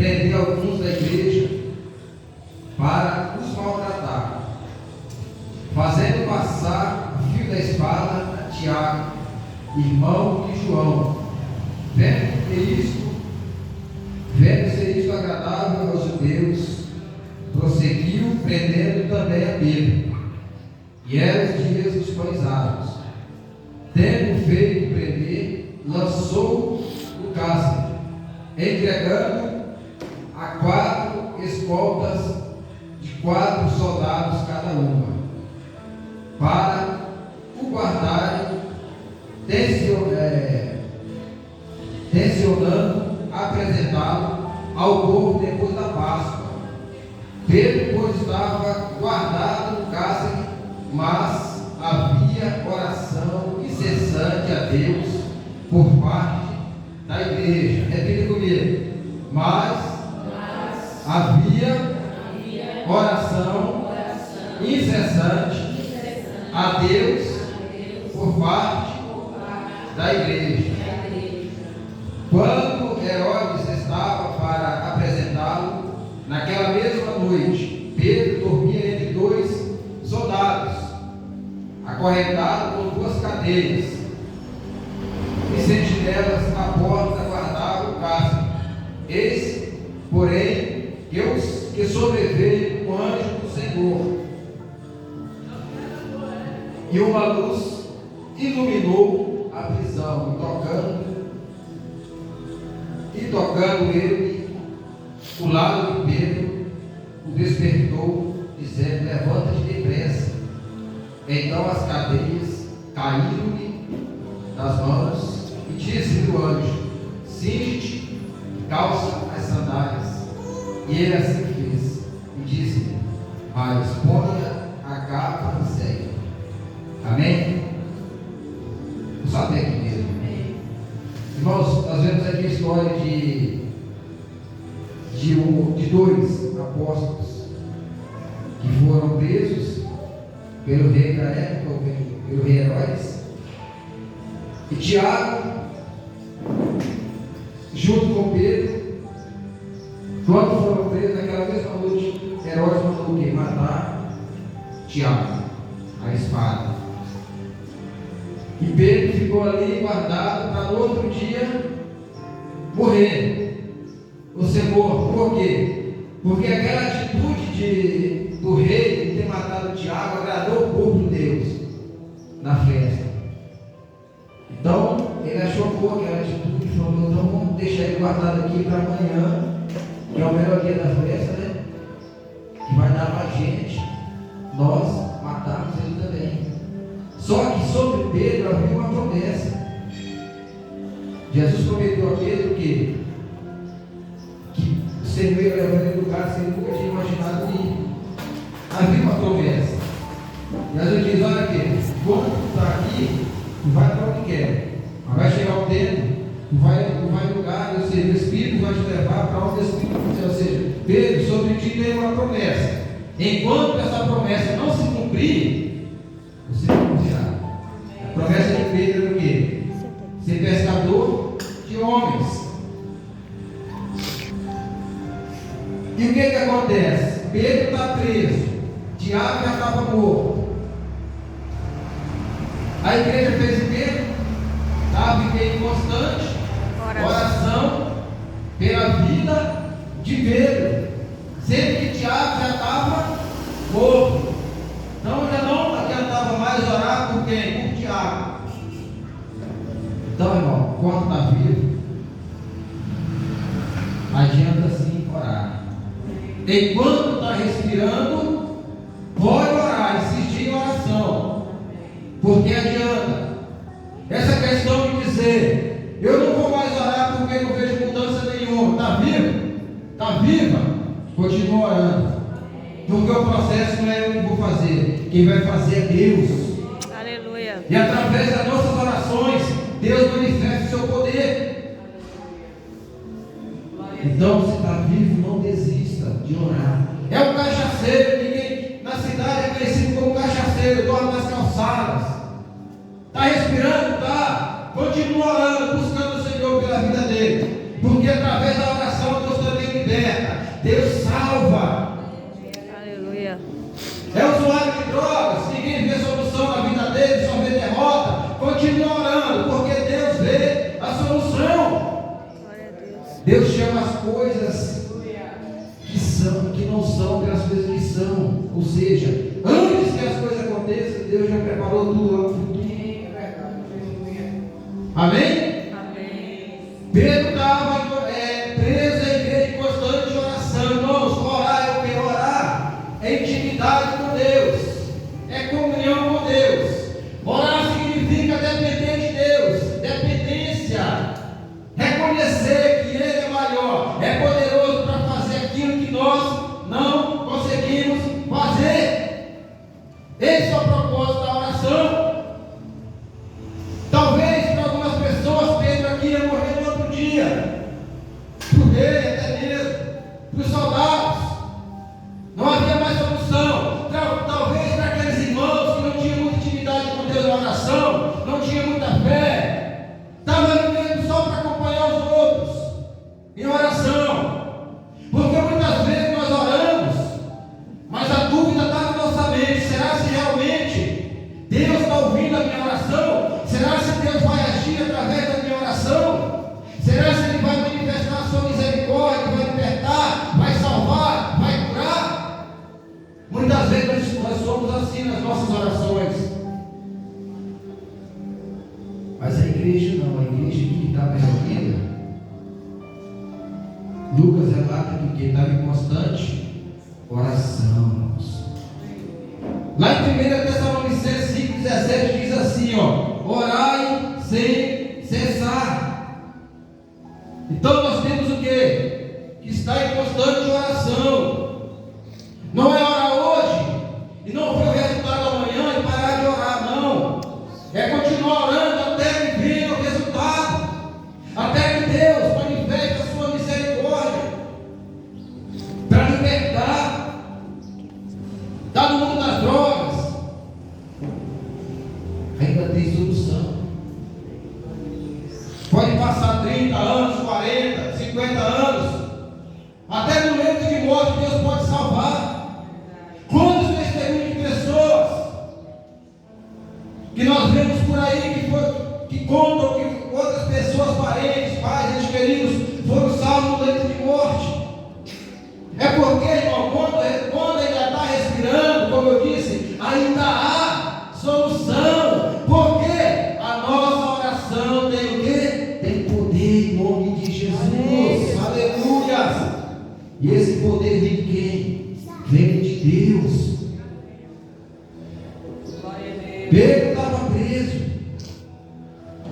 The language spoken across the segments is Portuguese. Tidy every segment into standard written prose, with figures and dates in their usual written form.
prender alguns da igreja para os maltratar, fazendo passar o fio da espada a Tiago, irmão de João. Vendo ser isto agradável aos judeus, prosseguiu, prendendo também a Pedro. E eram os dias dos pães asmos. Tendo feito prender, lançou o cárcere, entregando a 4 escoltas de 4 soldados cada uma, para o guardarem, tensionando apresentá-lo ao povo depois da Páscoa. Pedro, pois, estava guardado no cárcere, mas havia oração incessante a Deus por parte da igreja. Repita comigo. Mas havia oração incessante a Deus por parte da igreja. Quando Herodes estava para apresentá-lo, naquela mesma noite, Pedro dormia entre 2 soldados, acorrentado com 2 cadeias, e sentinelas à porta guardavam o cárcere. Eis, porém, que sobreveio um anjo do Senhor, e uma luz iluminou a prisão, e tocando ele o lado de Pedro, o despertou, dizendo: levanta-te depressa. Então as cadeias caíram-lhe das mãos, e disse-lhe o anjo: cinge-te, calça as sandálias. E ele assim fez, e disse-lhe: mas ponha a capa e segue. Amém? Só até aqui mesmo. Irmãos, nós vemos aqui a história de 2 apóstolos que foram presos pelo rei da época, pelo rei Herodes. E Tiago, junto com Pedro, quando foram presos naquela mesma noite, Herodes mandou o quê? Matar Tiago, a espada. E Pedro ficou ali guardado para no outro dia morrer, ou ser morto. Por quê? Porque aquela atitude do rei de ter matado Tiago agradou o povo de Deus na festa. Então ele achou boa aquela atitude e falou: então vamos deixar ele guardado aqui para amanhã, que é o melhor dia da festa, né? Que vai dar para a gente, nós matarmos ele também. Só que sobre Pedro havia uma promessa. Jesus prometeu a Pedro que o Senhor ia levar ele do cárcere, ele nunca tinha imaginado que havia uma promessa. Jesus diz: olha aqui, quando tu está aqui, tu vai para onde quer, mas vai chegar o tempo, tu vai no lugar, ou seja, o Espírito vai te levar para onde o Espírito quiser. Ou seja, Pedro, sobre ti tem uma promessa. Enquanto essa promessa não se cumprir, você não morrerá. A promessa de Pedro era o quê? Ser pescador de homens. E o que acontece? Pedro está preso, Tiago já estava morto. A igreja fez o quê? Estava em meio constante oração pela vida de Pedro, sendo que Tiago já estava morto. Então já não adiantava mais orar por quem? Por Tiago. Então, irmão, quando está vivo, adianta sim orar. Enquanto está respirando, pode orar, insistir em oração, porque adianta. Essa questão de dizer: eu não vou mais orar porque não vejo mudança nenhuma. Está vivo? Está viva? Continua orando, porque o processo não é eu que vou fazer, quem vai fazer é Deus. Aleluia. E através das nossas orações, Deus manifesta o seu poder. Então, se está vivo, não desista de orar. É um cachaceiro, ninguém na cidade é conhecido como cachaceiro, dorme nas calçadas. Está respirando? Está. Continua orando, buscando o Senhor pela vida dele, porque através da oração Deus também libera. liberta, Deus salva. Aleluia. É usuário de drogas, ninguém vê solução na vida dele, só vê derrota. Continua orando, porque Deus vê a solução. Glória a Deus. Deus chama as coisas que são, que não são, pelas coisas que são. Ou seja, antes que as coisas aconteçam, Deus já preparou tudo lá no futuro. Amém? Amém. Pedro estava preso à igreja em constante oração. Irmãos, orar é o que? Orar é intimidade com Deus, é comunhão com Deus. Orar significa depender de Deus, dependência, reconhecer que Ele é maior, é poderoso para fazer aquilo que nós não conseguimos fazer. Esse é o propósito da oração. Talvez para algumas pessoas Pedro aqui ia morrer no outro dia, para o rei até mesmo, para os soldados, não havia mais solução. Talvez para aqueles irmãos que não tinham muita intimidade com Deus na oração, não tinham muita fé, estavam vivendo só para acompanhar os outros em oração, porque muitas vezes nós oramos, mas a dúvida está na nossa mente: será se realmente Deus está ouvindo a minha oração? Será se Deus vai agir através da minha oração? Será se Ele vai manifestar a sua misericórdia, vai libertar, vai salvar, vai curar? Muitas vezes nós somos assim nas nossas orações. Mas a igreja não, a igreja que estava reunida, Lucas relata que estava em constante oração. Lá em 1 Tessalonicenses 5,17 diz assim, orai sem cessar. Então nós temos o quê? Que está em constante oração. Não é orar hoje e não ver o resultado amanhã e parar de orar, não. É continuar orando até que venha o resultado, até que Deus manifeste a sua misericórdia para libertar. Está no mundo das drogas, ainda tem solução. Pode passar 30 anos, 40, 50 anos, até no leito de morte Deus pode salvar. Quantos testemunhos de pessoas que nós vemos por aí que contam que outras pessoas, parentes, pais, entes queridos, foram salvos no leito de morte? É porque, irmão, quando ainda está respirando, como eu disse, ainda há solução. Porque a nossa oração tem o quê? Tem poder em nome de Jesus. Aleluia! E esse poder vem de quem? Vem de Deus. Pedro estava preso,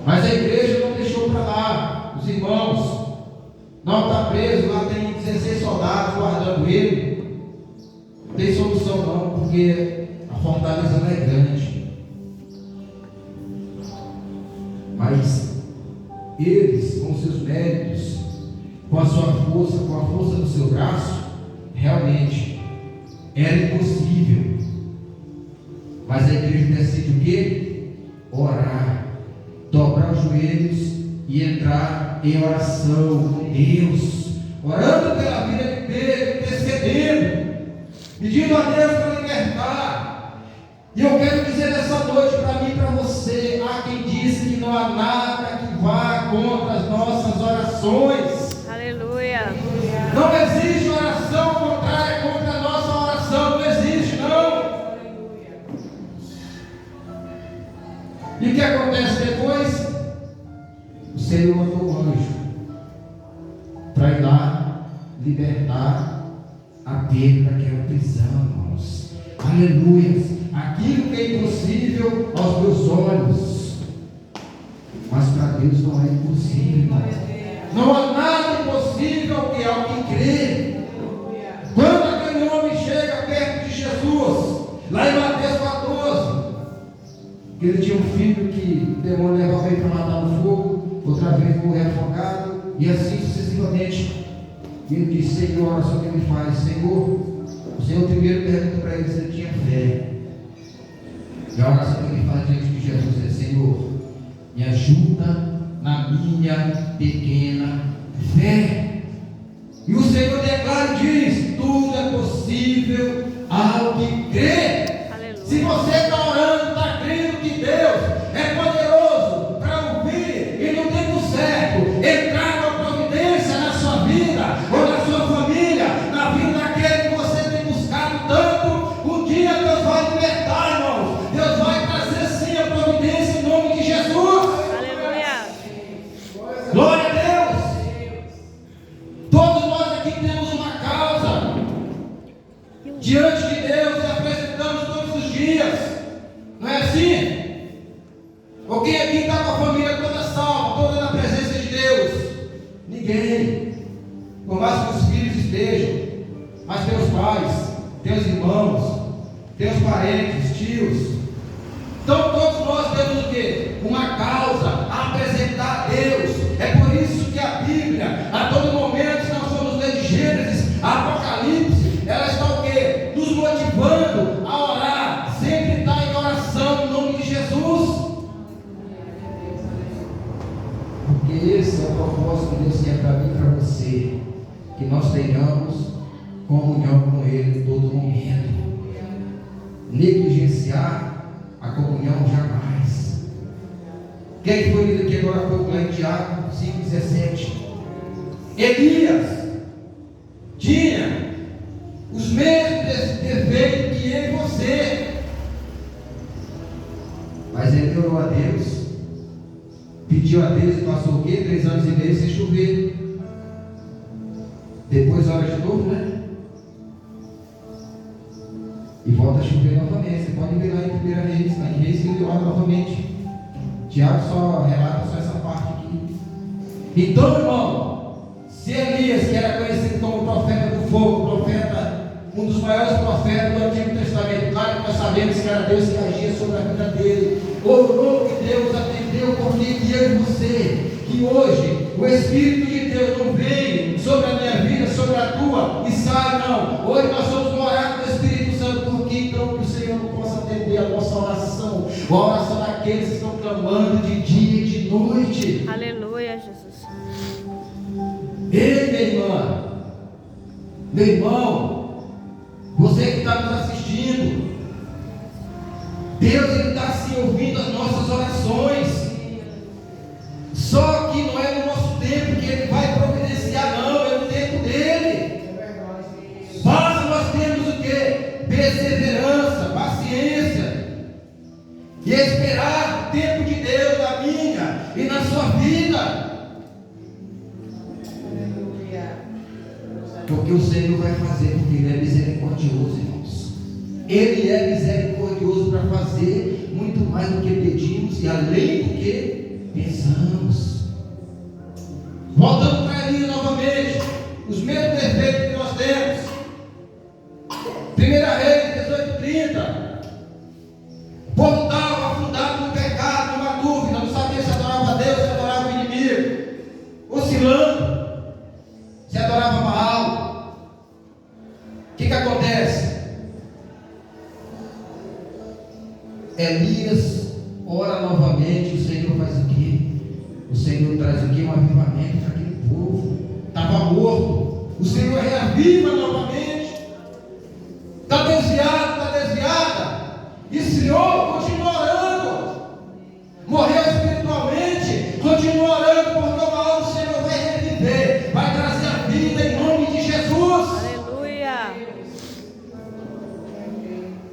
mas a igreja não deixou para lá. Os irmãos, não está preso, lá tem 16 soldados guardando ele. Não tem solução não, porque a fortaleza não é grande. Mas eles, com seus méritos, com a sua força, com a força do seu braço, realmente era impossível. Mas a igreja decide o quê? Orar, dobrar os joelhos e entrar em oração com Deus, orando pela vida de Pedro, intercedendo, pedindo a Deus para libertar. E eu quero dizer nessa noite para mim e para você: há quem disse que não há nada que vá contra as nossas orações. Aleluia. Não existe oração contrária contra a nossa oração, não existe não. E o que acontece depois? O Senhor mandou um anjo para ir lá libertar a Pedro daquela prisão, irmãos. Aleluia! Aquilo que é impossível aos meus olhos, mas para Deus não é impossível, irmãos. Não há nada impossível ao que crê. Quando aquele homem chega perto de Jesus, lá em Mateus 14, que ele tinha um filho que o demônio levava ele para matar no fogo, outra vez morrer afogado, e assim sucessivamente. E ele disse: Senhor, olha só o que ele faz. Senhor, o Senhor primeiro pergunta para ele se ele tinha fé. E a oração que ele faz diante de Jesus é: Senhor, me ajuda na minha pequena fé. E o Senhor declara diz: tudo é possível ao que crê. Aleluia. Se você está orando, está crendo que Deus é poderoso para ouvir e no tempo certo entrar com a providência na sua vida ou na sua família, na vida daquele que você tem buscado tanto, um dia Deus vai libertar, irmãos. Deus vai trazer sim a providência em nome de Jesus. Aleluia. Glória a Deus. Todos nós aqui temos uma causa diante de Deus e apresentamos todos os dias. Não é assim? Ou quem aqui está com a família toda salva, toda na presença de Deus? Ninguém. Por mais que os filhos estejam, mas tem os pais, tem os irmãos, tem os parentes, tios. Então todos nós temos o quê? Uma causa a apresentar a Deus. É por isso que a Bíblia, a todo momento, se nós formos ler de Gênesis a Apocalipse, ela está o quê? Nos motivando a orar, sempre está em oração em nome de Jesus. Porque esse é o propósito que Deus quer para mim e para você, que nós tenhamos comunhão com Ele em todo momento. Negligenciar a comunhão jamais. Quem foi lido aqui agora há pouco lá em Tiago 5,17? Elias tinha os mesmos defeitos que eu e você, mas ele orou a Deus, pediu a Deus e passou o quê? 3 anos e meio sem chover. Depois ora de novo, né? E volta a chover novamente. Você pode ver lá em 1 Reis, lá em Reis que ele ora novamente. Tiago só relata só essa parte aqui. Então, irmão, se Elias, que era conhecido como profeta do fogo, profeta, um dos maiores profetas do Antigo Testamento, claro que nós sabemos que era Deus que agia sobre a vida dele, orou que Deus atendeu, porque que eu e você, que hoje o Espírito de Deus não vem sobre a minha vida, sobre a tua, e sai não. Hoje nós vamos orar com o Espírito Santo, porque então que o Senhor não possa atender a nossa oração, a oração daqueles que estão clamando de dia e de noite. Aleluia, Jesus. Ei, minha irmã, meu irmão, você que está nos assistindo, Deus está se ouvindo as nossas orações. Só que não é no nosso tempo que Ele vai providenciar, não, é no tempo dele. Mas nós temos o que? Perseverança, paciência e esperar o tempo de Deus na minha e na sua vida. Porque o Senhor vai fazer, porque Ele é misericordioso, irmãos. Ele é misericordioso para fazer muito mais do que pedimos e além do que pensamos. Voltando para a linha novamente, os mesmos defeitos que nós temos. 1 Reis 18:30. O povo estava afundado no pecado, numa dúvida, não sabia se adorava a Deus, se adorava o inimigo, oscilando, se adorava Baal. O que acontece? Elias ora novamente, o Senhor faz o quê? O Senhor traz o quê? Um avivamento para aquele povo. Estava morto, o Senhor reaviva novamente. Está desviado, está desviada, esfriou, continua orando. Morreu espiritualmente, continua orando, porque uma hora o Senhor vai reviver, vai trazer a vida em nome de Jesus. Aleluia.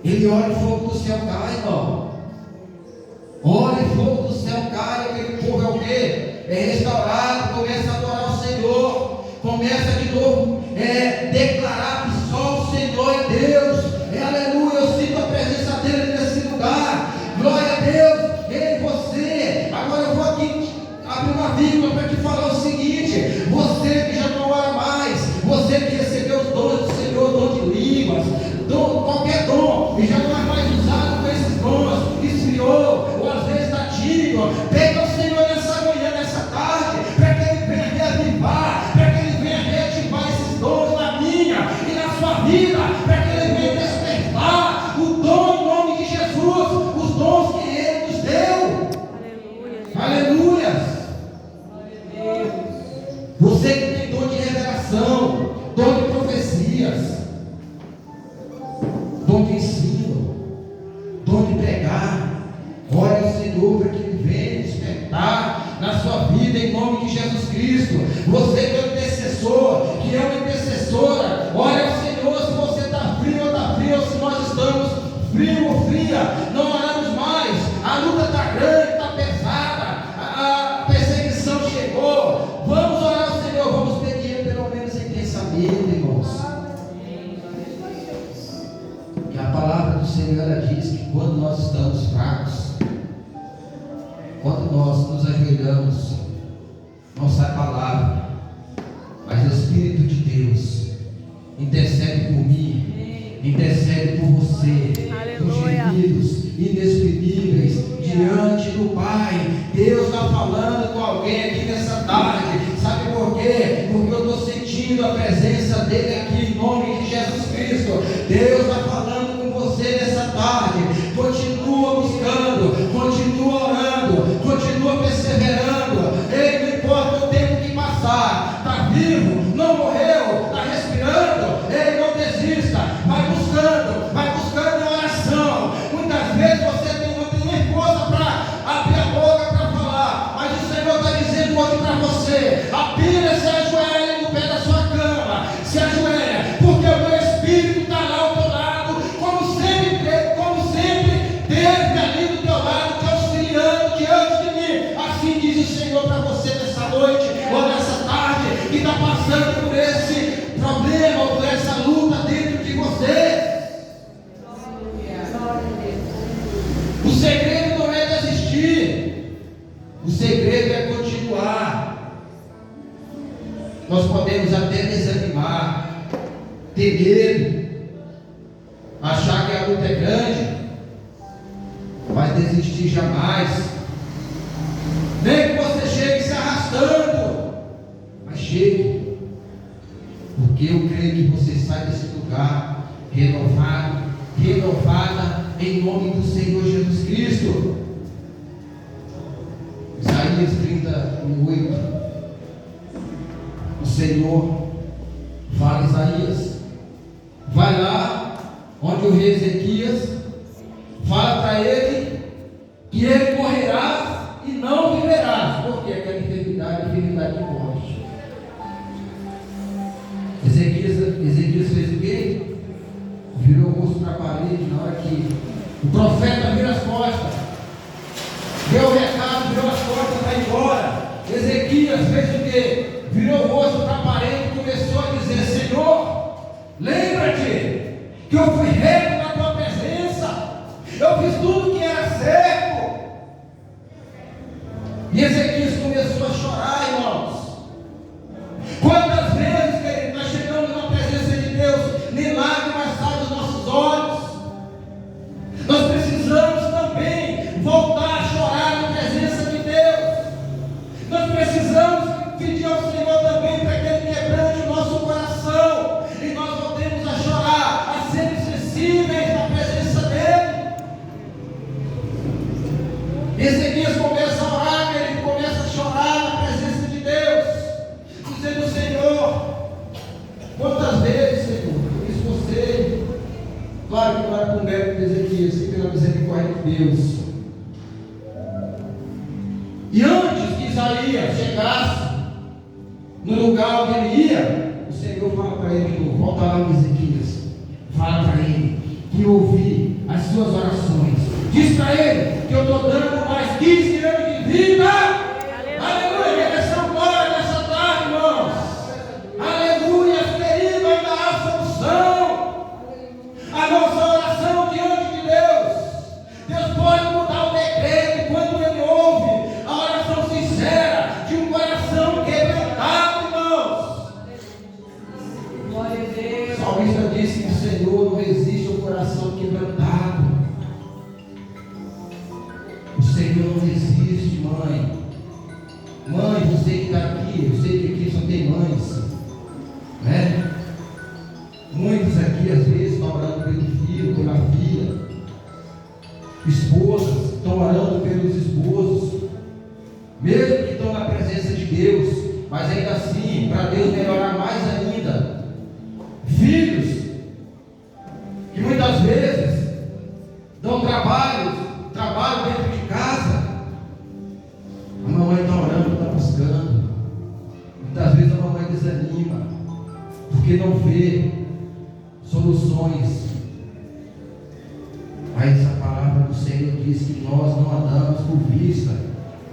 Ele ora e fogo do céu cai, irmão. Ora e fogo do céu cai. Aquele povo é o quê? É restaurado, começa a adorar o Senhor, começa de novo declarar que só o Senhor é Deus. Aleluia, eu sinto a presença dele nesse lugar. Glória a Deus. Ei, você, agora eu vou aqui abrir uma vírgula para te falar o seguinte: você que já não ora mais, você que recebeu os dons do Senhor, dom de línguas, qualquer dom, e já não é mais usado com esses dons, esfriou, ou às vezes está tímido, pega o Senhor nessa manhã, nessa tarde, para que Ele venha reavivar, para que Ele venha reativar esses dons na minha e na sua vida, para que Ele venha despertar o dom em nome de Jesus, os dons que Ele nos deu. Aleluia. Aleluia. Você que tem dom de revelação, dom de profecia, intercede por você, Aleluia. com gemidos inexprimíveis diante do Pai. Deus está falando com alguém aqui nessa tarde. Sabe por quê? Porque eu estou sentindo a presença dele aqui em nome de Jesus Cristo. Deus está falando com você nessa tarde. Continua buscando, continua orando, continua perseverando. Ei, não importa o tempo que passar, está vivo, não morreu, está respirando. Ei, não desista, vai buscando em oração. Muitas vezes você não tem força para abrir a boca para falar, mas o Senhor está dizendo hoje para você: a Bíblia se ajoelha no pé da sua cama, se ajoelha, porque o meu Espírito está lá ao teu lado, como sempre teve ali do teu lado, te auxiliando diante de mim. Assim diz o Senhor para você nessa noite, ou nessa tarde, que está passando por esse problema, ou por essa luta dentro de você. O segredo não é desistir, o segredo é continuar. Nós podemos até desanimar, ter medo, achar que a luta é grande, mas desistir jamais. Nem que você chegue se arrastando, mas chegue, porque eu creio que você sai desse lugar renovado, renovada em nome do Senhor Jesus Cristo. Isaías 38. O Senhor fala a Isaías: vai lá onde o rei Ezequias, fala para ele que ele morrerá e não viverá, porque aquela enfermidade que morre. Ezequias fez o quê? Virou o rosto para a parede. Na hora que o profeta vira as costas, deu o recado, virou as costas para ir embora, Ezequias fez o quê? Virou o rosto para a parede e começou a dizer: Senhor, lembra-te que eu fui reto na tua presença, eu fiz tudo que era certo. E Ezequias começou a chorar, irmãos. Quantas vezes, querido, nós chegamos na presença de Deus, nem lágrimas saem dos nossos olhos. Nós precisamos também voltar a chorar na presença de Deus. Nós precisamos pedir ao Senhor também para que Ele quebrante o nosso coração e nós voltemos a chorar, a ser sensíveis na presença dEle. Ezequias começa a orar, ele começa a chorar na presença de Deus, dizendo: Senhor, quantas vezes, Senhor, eu fiz você. Claro que não era por mérito de Ezequias, sim pela misericórdia de Deus. E antes que Isaías chegasse no lugar onde ele ia, o Senhor fala para ele de novo: volta lá em Ezequias, fala para ele que eu ouvi as suas orações, diz para ele que eu estou dando mais 15 anos de vida. Aleluia, aleluia. Glória nessa tarde, irmãos. Aleluia, querido, ainda há solução. A nossa oração diante de Deus pode mudar o decreto quando Ele ouve a oração sincera de um coração quebrantado, irmãos. O salmista disse que o Senhor não resiste ao coração quebrantado. O Senhor não resiste, mãe. Mãe, você que está aqui, eu sei que aqui só tem mães, né? Muitos aqui às vezes estão orando pelo filho, pela filha. Esposas estão orando pelos esposos, mesmo que estão na presença de Deus, mas ainda assim, para Deus melhorar mais ainda. Filhos que muitas vezes dão trabalho dentro de casa. A mamãe está orando, está buscando. Muitas vezes a mamãe desanima, porque não vê soluções. Mas a palavra do Senhor diz que nós não andamos por vista,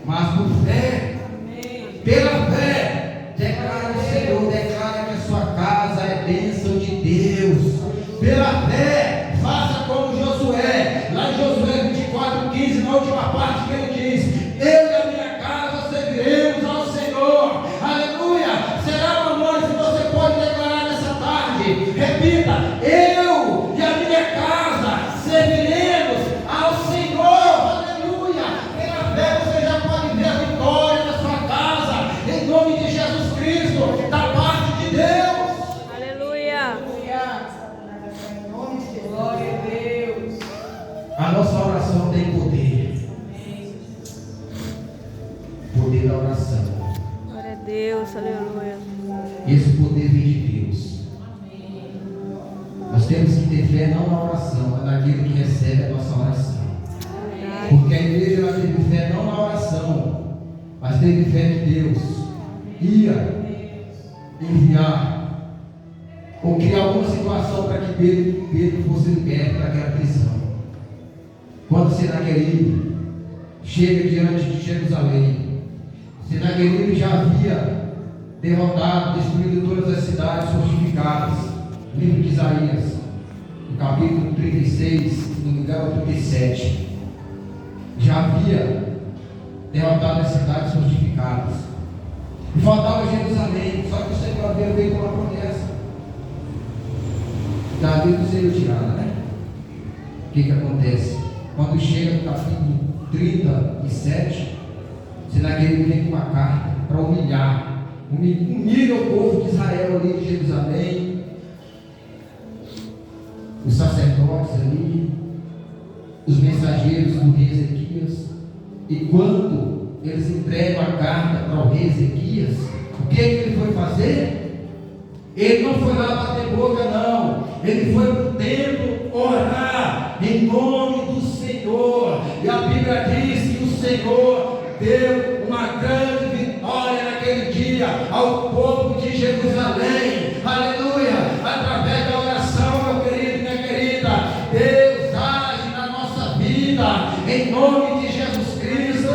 mas por fé. Pela fé, declara o Senhor, declara que a sua casa é bênção de Deus. Pela fé, faça como Josué, lá em Josué 24:15, na última parte que ele diz: eu e a minha casa serviremos ao Senhor. Aleluia. Será, mamãe, se você pode declarar nessa tarde, repita: eu e a A nossa oração tem poder. Poder da oração. Glória a Deus, aleluia. Esse poder vem de Deus. Nós temos que ter fé não na oração, mas naquele que recebe a nossa oração. Porque a igreja ela teve fé não na oração, mas teve fé que Deus ia enviar ou criar alguma situação para que Pedro fosse liberto daquela prisão. Quando Senaqueribe chega diante de Jerusalém, Senaqueribe já havia derrotado, destruído todas as cidades fortificadas. Livro de Isaías, no capítulo 36, no lugar 37. Já havia derrotado as cidades fortificadas. E faltava Jerusalém, só que o Senhor veio com uma promessa. Davi do Senhor tirada, né? O que acontece? Quando chega no capítulo 37, Senaqueribe vem com uma carta para humilhar o povo de Israel ali de Jerusalém, os sacerdotes ali, os mensageiros do rei Ezequias. E quando eles entregam a carta para o rei Ezequias, o que ele foi fazer? Ele não foi lá bater boca, não. Ele foi para o templo orar em nome do Senhor. E a Bíblia diz que o Senhor deu uma grande vitória naquele dia ao povo de Jerusalém. Aleluia! Através da oração, meu querido, minha querida, Deus age na nossa vida em nome de Jesus Cristo.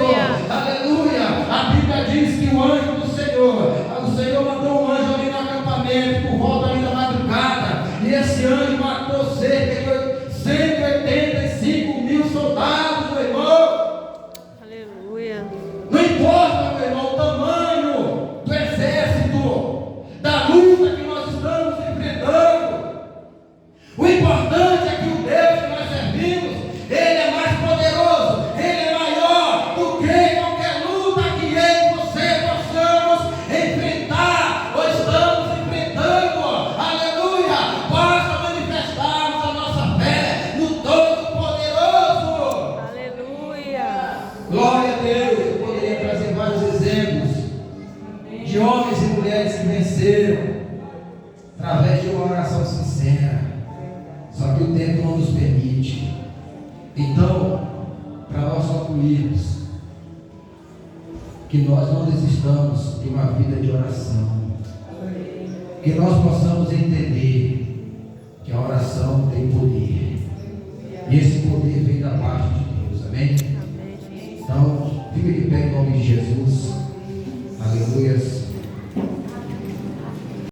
Aleluia! A Bíblia diz que o anjo do Senhor mandou um anjo ali no acampamento por volta ali da madrugada, e esse anjo matou cerca de 185 mil soldados, meu irmão. Aleluia. Não importa, meu irmão, o tamanho do exército, da luta que nós estamos enfrentando. O importante é que o Deus que nós servimos, Ele é mais poderoso, Ele é maior do que qualquer luta que eu e você possamos enfrentar ou estamos enfrentando. Aleluia! Basta manifestarmos a nossa fé no Todo-Poderoso. Aleluia. Glória a Deus. Eu poderia trazer vários exemplos de homens e mulheres que venceram através de uma oração sincera. Só que o tempo não nos permite. Então, para nós concluirmos, que nós não desistamos de uma vida de oração, que nós possamos entender que a oração tem poder, e esse poder vem da parte de Deus. Amém? Amém, Jesus. Então, fica de pé em nome de Jesus. Aleluia.